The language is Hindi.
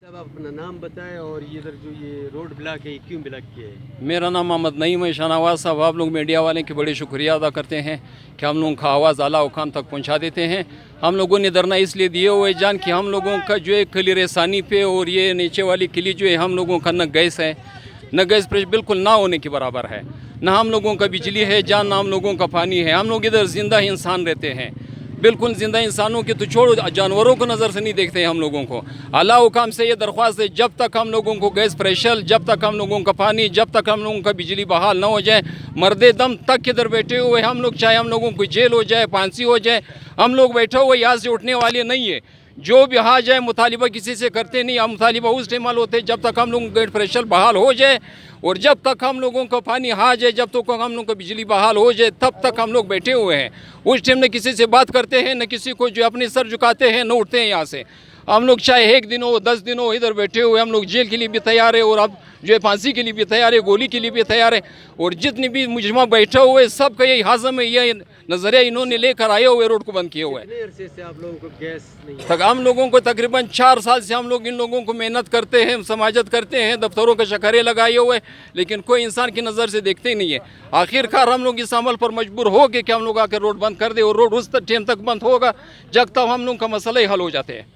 साहब आप अपना नाम बताएं और ये इधर जो ये रोड ब्लॉक है ये क्यों ब्लॉक किया है? मेरा नाम मोहम्मद नईम है। शाहनवाज साहब, आप लोग मीडिया वाले की बड़ी शुक्रिया अदा करते हैं कि हम लोगों का आवाज़ आला हुकाम तक पहुंचा देते हैं। हम लोगों ने धरना इसलिए दिए हुए जान कि हम लोगों का जो है किली रेसानी पे और ये नीचे वाली किली जो है हम लोगों का न गैस है, न गैस प्रेशर बिल्कुल ना होने के बराबर है, न हम लोगों का बिजली है जान, न हम लोगों का पानी है। हम लोग इधर जिंदा इंसान रहते हैं, बिल्कुल ज़िंदा इंसानों की तो छोड़ो, जानवरों को नज़र से नहीं देखते हैं हम लोगों को। आला हुकाम से ये दरख्वास्त है, जब तक हम लोगों को गैस प्रेशर, जब तक हम लोगों का पानी, जब तक हम लोगों का बिजली बहाल ना हो जाए, मर्दे दम तक इधर बैठे हुए हम लोग, चाहे हम लोगों को जेल हो जाए, फांसी हो जाए, हम लोग बैठे हुए यहाँ से उठने वाले नहीं है। जो भी आ जाए मुतालिबा किसी से करते नहीं, हम मुतालिबा उस टाइम होते जब तक हम लोगों का गैस प्रेशर बहाल हो जाए और जब तक हम लोगों का पानी आ जाए, जब तक हम लोगों का बिजली बहाल हो जाए, तब तक हम लोग बैठे हुए हैं। उस टाइम न किसी से बात करते हैं, न किसी को जो अपने सर झुकाते हैं, न उठते हैं यहाँ से। हम लोग चाहे 1 दिन हो 10 दिन हो इधर बैठे हुए, हम लोग जेल के लिए भी तैयार है और अब जो है फांसी के लिए भी तैयार है, गोली के लिए भी तैयार है। और जितने भी मुजरमा बैठे हुए सबका यही हाजम है, ये नजरिया इन्होंने लेकर आए हुए रोड को बंद किए हुए हैं। कितने अरसे से आप लोगों को गैस नहीं है? तक हम लोगों को तकरीबन 4 साल से हम लोग इन लोगों को मेहनत करते हैं, समाजत करते हैं, दफ्तरों के शकारे लगाए हुए, लेकिन कोई इंसान की नज़र से देखते ही नहीं है। आखिरकार हम लोग इस अमल पर मजबूर हो गए कि हम लोग आकर रोड बंद कर दे और रोड उस टाइम तक बंद होगा जब तक हम लोग का मसला ही हल हो जाते हैं।